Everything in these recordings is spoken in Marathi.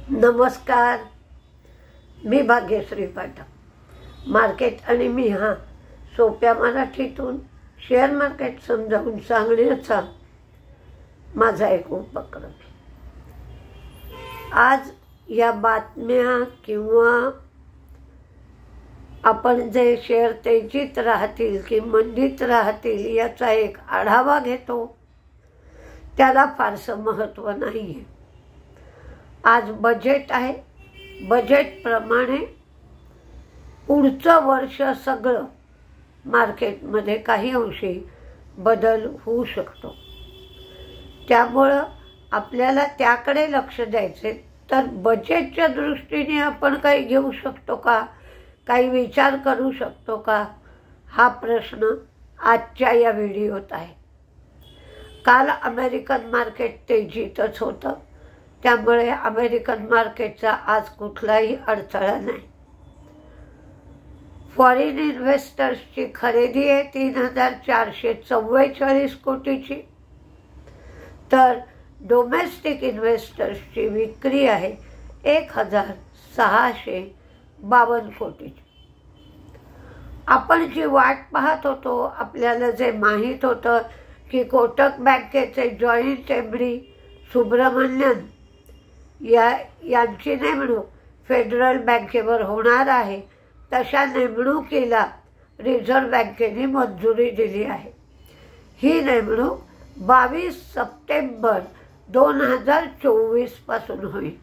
नमस्कार, मी भाग्यश्री पाठक. मार्केट आणि मी हा सोप्या मराठीतून शेअर मार्केट समजावून सांगण्याचा माझा एक उपक्रम आहे. आज या बातम्या किंवा आपण जे शेअर तेजीत राहतील की मंदीत राहतील याचा एक आढावा घेतो. त्याला फारसं महत्त्व नाही आहे. आज बजेट आहे. बजेटप्रमाणे पुढचं वर्ष सगळं मार्केटमध्ये काही अंशी बदल होऊ शकतो. त्यामुळं आपल्याला त्याकडे लक्ष द्यायचे. तर बजेटच्या दृष्टीने आपण काही घेऊ शकतो का, काही विचार करू शकतो का, हा प्रश्न आजच्या या व्हिडिओत आहे. काल अमेरिकन मार्केट तेजीतच होतं, त्यामुळे अमेरिकन मार्केटचा आज कुठलाही अडथळा नाही. फॉरेन इन्व्हेस्टर्सची खरेदी आहे 3,444 कोटीची, तर डोमेस्टिक इन्व्हेस्टर्सची विक्री आहे 1,652 कोटीची. आपण जी वाट पाहत होतो, आपल्याला जे माहीत होतं की कोटक बँकेचे जॉईंट एमडी सुब्रमण्यन यांची नेमणूक फेडरल बँकेवर होणार आहे, तशा नेमणुकीला रिझर्व्ह बँकेने मंजुरी दिली आहे. ही नेमणूक 22 सप्टेंबर 2024 पासून होईल.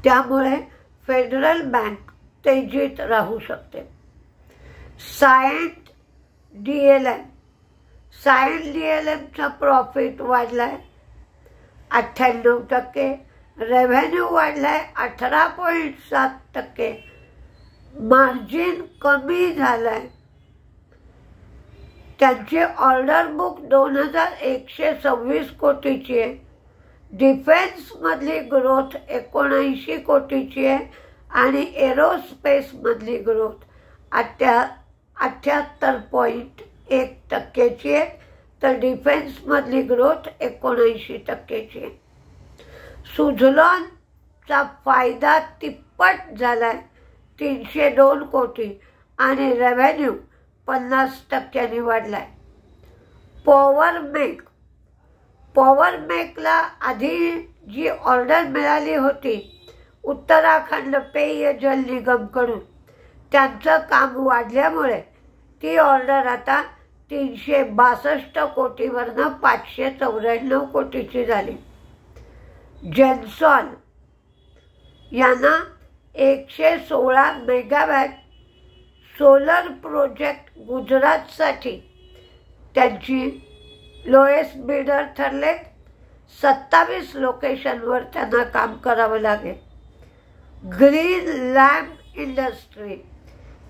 त्यामुळे फेडरल बँक तेजीत राहू शकते. सायंट डीएलएमचा प्रॉफिट वाढलाय 98%, रेव्हेन्यू वाढलाय 18.7%, मार्जिन कमी झालाय. त्यांची ऑर्डर बुक 2,126 कोटीची आहे. डिफेन्समधली ग्रोथ 79 कोटीची आहे आणि एरोस्पेसमधली ग्रोथ 78.1%ची आहे, तर डिफेन्समधली ग्रोथ 79%ची आहे. सुझलॉनचा फायदा तिप्पट झालाय 302 कोटी आणि रेव्हेन्यू 50% वाढलाय. पॉवरमेकला आधी जी ऑर्डर मिळाली होती उत्तराखंड पेयजल निगमकडून, त्यांचं काम वाढल्यामुळे ती ऑर्डर आता 362 कोटीवरनं 594 कोटीची झाली. जेन्सॉन यांना 116 मेगावॅट सोलर प्रोजेक्ट गुजरातसाठी त्यांची लोएस्ट बिडर ठरलेत. 27 लोकेशनवर त्यांना काम करावं लागेल. ग्रीन लॅम्प इंडस्ट्री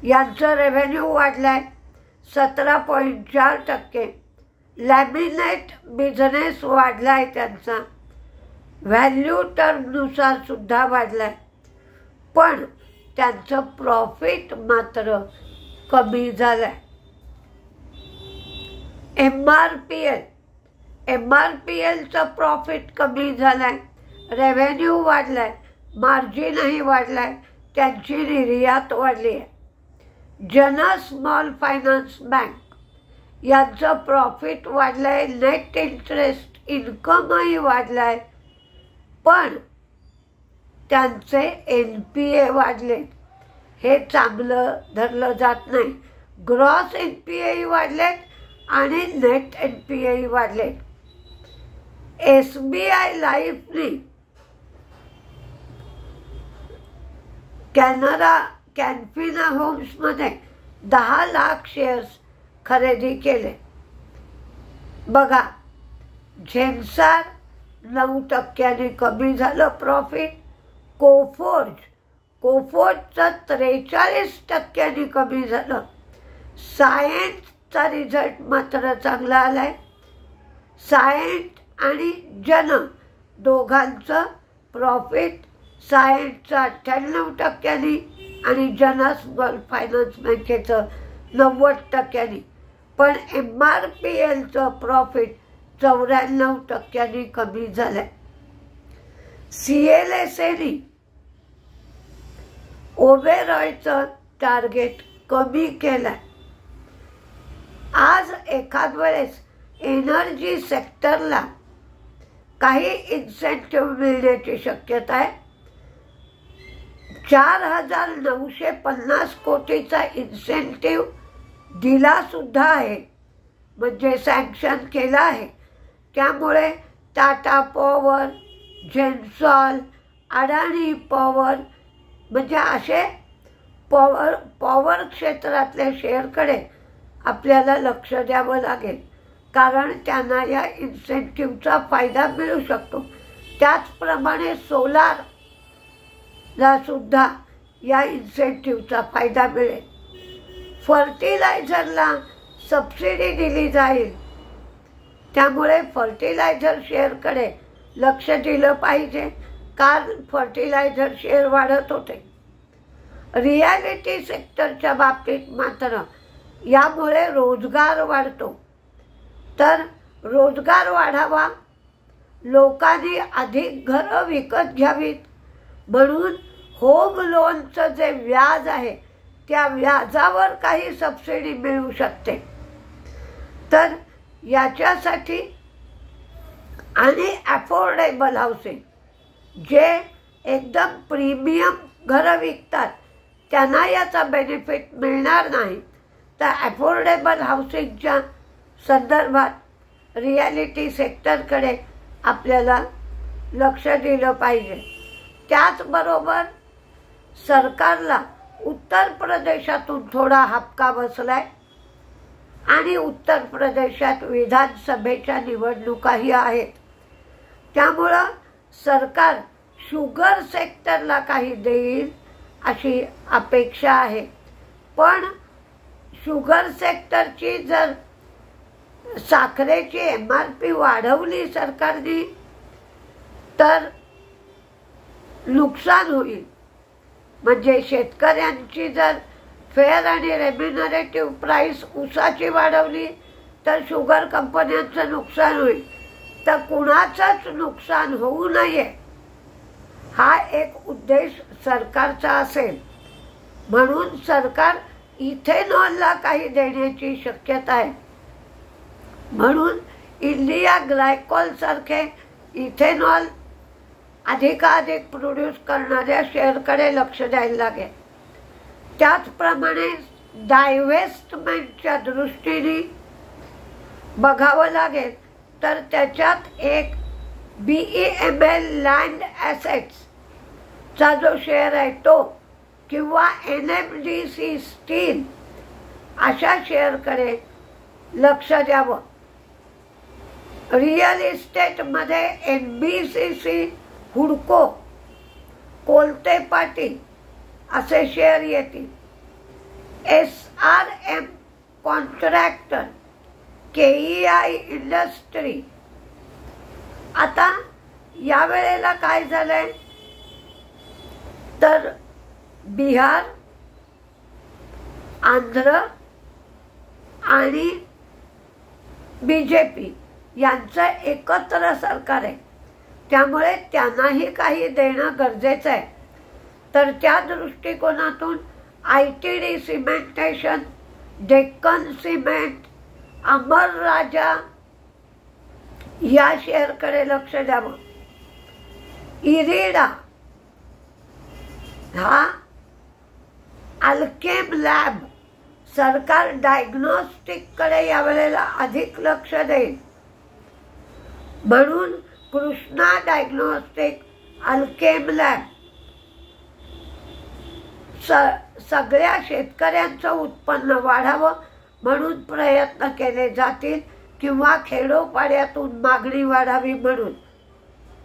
यांचं रेव्हेन्यू वाढलाय 17.4%. लॅमिनेट बिझनेस वाढलाय त्यांचा, व्हॅल्यू टर्मनुसार सुद्धा वाढलाय, पण त्यांचं प्रॉफिट मात्र कमी झालंय. एमआरपीएलचं प्रॉफिट कमी झालंय, रेव्हेन्यू वाढलाय, मार्जिनही वाढलाय, त्यांची निर्यात वाढली आहे. जन स्मॉल फायनान्स बँक यांचं प्रॉफिट वाढलंय, नेट इंटरेस्ट इन्कमही वाढलाय, पण त्यांचे NPA वाढले. हे चांगलं धरलं जात नाही. ग्रॉस NPAही वाढलेत आणि नेट NPAही वाढलेत. SBI लाईफने कॅनफिना होम्समध्ये 10 लाख शेअर्स खरेदी केले. बघा, झेन्सार 9% कमी झालं प्रॉफिट. कोफोर्जचं 43% कमी झालं. सायंटचा रिझल्ट मात्र चांगला आलाय. सायंट आणि जन दोघांचं प्रॉफिट, सायंटचं 98% आणि जन स्मॉल फायनान्स बँकेचं 90%, पण MRPLचं प्रॉफिट 94% कमी झालंय. CLSAने ओबेरॉयचं टार्गेट कमी केलं. आज एखाद वेळेस एनर्जी सेक्टरला काही इन्सेंटिव्ह मिळण्याची शक्यता आहे. 4,950 कोटीचा इन्सेंटिव्ह दिला सुद्धा आहे, म्हणजे सँक्शन केला आहे. त्यामुळे टाटा पॉवर, जेन्सॉल, अडाणी पॉवर म्हणजे असे पॉवर क्षेत्रातल्या शेअरकडे आपल्याला लक्ष द्यावं लागेल, कारण त्यांना या इन्सेंटिव्हचा फायदा मिळू शकतो. त्याचप्रमाणे सोलारला सुद्धा या इन्सेंटिव्हचा फायदा मिळेल. फर्टिलायझरला सबसिडी दिली जाईल, त्यामुळे फर्टिलायझर शेअरकडे लक्ष दिलं पाहिजे, कारण फर्टिलायझर शेअर वाढत होते. रियालिटी सेक्टरच्या बाबतीत मात्र यामुळे रोजगार वाढतो. तर रोजगार वाढावा, लोकांनी अधिक घरं विकत घ्यावीत म्हणून होम लोनचं जे व्याज आहे त्या व्याजावर काही सबसिडी मिळू शकते. तर याच्यासाठी आणि अफोर्डेबल हाऊसिंग, जे एकदम प्रीमियम घरं विकतात त्यांना याचा बेनिफिट मिळणार नाही. तर अफोर्डेबल हाऊसिंगच्या संदर्भात रियालिटी सेक्टरकडे आपल्याला लक्ष दिलं पाहिजे. त्याचबरोबर सरकारला उत्तर प्रदेशातून थोडा हपका बसलाय आणि उत्तर प्रदेशात विधानसभेच्या निवडणुकाही आहेत. त्यामुळं सरकार शुगर सेक्टरला काही देईल अशी अपेक्षा आहे. पण शुगर सेक्टरची जर साखरेची MRP वाढवली सरकारने तर नुकसान होईल. म्हणजे शेतकऱ्यांची जर फेअर आणि रेम्युनरेटिव्ह प्राईस ऊसाची वाढवली तर शुगर कंपन्यांचं नुकसान होईल. तर कुणाचंच नुकसान होऊ नये हा एक उद्देश सरकारचा असेल, म्हणून सरकार इथेनॉलला काही देण्याची शक्यता आहे. म्हणून इंडिया ग्लायकॉल सारखे इथेनॉल अधिकाधिक प्रोड्यूस करणाऱ्या शेअरकडे लक्ष द्यायला लागेल. त्याचप्रमाणे डायव्हेस्टमेंटच्या दृष्टीने बघावं लागेल. तर त्याच्यात एक BEML लँड ॲसेट्सचा जो शेअर आहे तो, किंवा NMDC स्टील अशा शेअरकडे लक्ष द्यावं. रिअल इस्टेटमध्ये NBCC, हुडको, कोलते पाटील असे शेअर येतील. SRM contractor, KEI industry. आता यावेळेला काय झालंय तर बिहार, आंध्र आणि BJP यांचं एकत्र सरकार आहे, त्यामुळे त्यांनाही काही देणं गरजेचं आहे. तर त्या दृष्टिकोनातून ITD सिमेंटेशन, डेक्कन सिमेंट, अमर राजा या शेअरकडे लक्ष द्यावं. इरिडा हा अल्केम लॅब, सरकार डायग्नोस्टिककडे यावेळेला अधिक लक्ष देईल, म्हणून कृष्णा डायग्नोस्टिक, अल्केम लॅब सगळ्या शेतकऱ्यांचं उत्पन्न वाढावं म्हणून प्रयत्न केले जातील, किंवा खेडोपाड्यातून मागणी वाढावी म्हणून.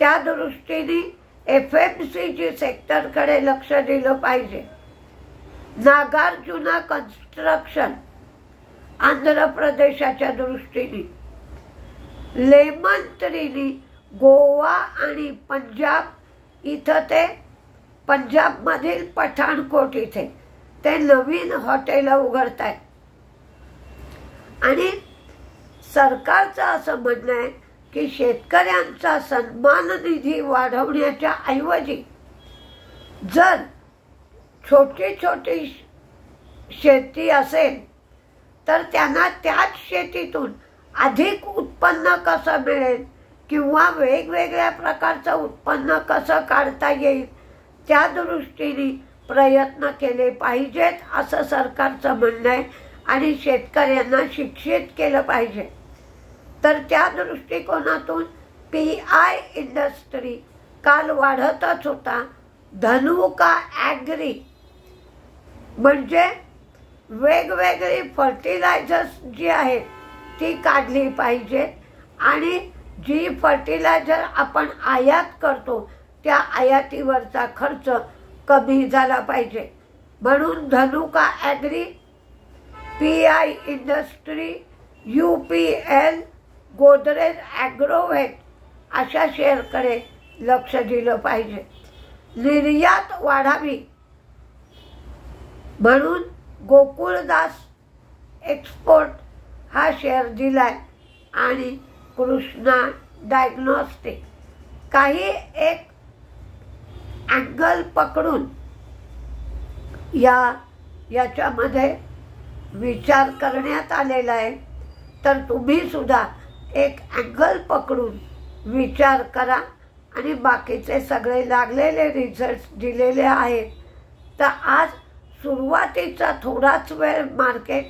त्या दृष्टीने FMCG सेक्टरकडे लक्ष दिलं पाहिजे. नागार्जुना कन्स्ट्रक्शन आंध्र प्रदेशाच्या दृष्टीने, लेमन ट्रीनी गोवा आणि पंजाब इथं ते पंजाबमधील पठाणकोट इथे ते नवीन हॉटेल उघडत आहेत. आणि सरकारचं असं म्हणणं आहे की शेतकऱ्यांचा सन्मान निधी वाढवण्याच्या ऐवजी जर छोटी छोटी शेती असेल तर त्यांना त्याच शेतीतून अधिक उत्पन्न कसं मिळेल किंवा वेगवेगळ्या प्रकारचं उत्पन्न कसं काढता येईल त्या दृष्टीने प्रयत्न केले पाहिजेत असं सरकारचं म्हणणं आहे आणि शेतकऱ्यांना शिक्षित केलं पाहिजे. तर त्या दृष्टिकोनातून PI इंडस्ट्री काल वाढतच होता. धनुका ॲग्री म्हणजे वेगवेगळी फर्टिलायझर्स जी आहेत ती काढली पाहिजेत आणि जी फर्टिलायझर आपण आयात करतो त्या आयातीवरचा खर्च कमी झाला पाहिजे. म्हणून Dhanuka Agri, PI industry, UPL, Godrej Agrovet अशा शेअरकडे लक्ष दिलं पाहिजे. निर्यात वाढावी म्हणून गोकुळदास एक्सपोर्ट हा शेअर दिलाय आणि कृष्णा डायग्नोस्टिक काही एक अँगल पकडून याच्यामध्ये विचार करण्यात आलेला आहे. तर तुम्ही सुद्धा एक अँगल पकडून विचार करा आणि बाकीचे सगळे लागलेले रिझल्ट्स दिलेले आहेत. तर आज सुरुवातीचा थोडाच वेळ मार्केट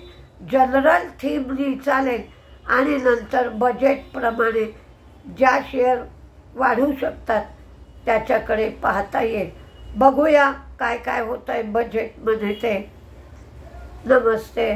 जनरल थीमनी चालेल आणि नंतर बजेटप्रमाणे ज्या शेअर वाढू शकतात त्याच्याकडे पाहता येईल. बघूया काय काय होतं आहे बजेटमध्ये ते. नमस्ते.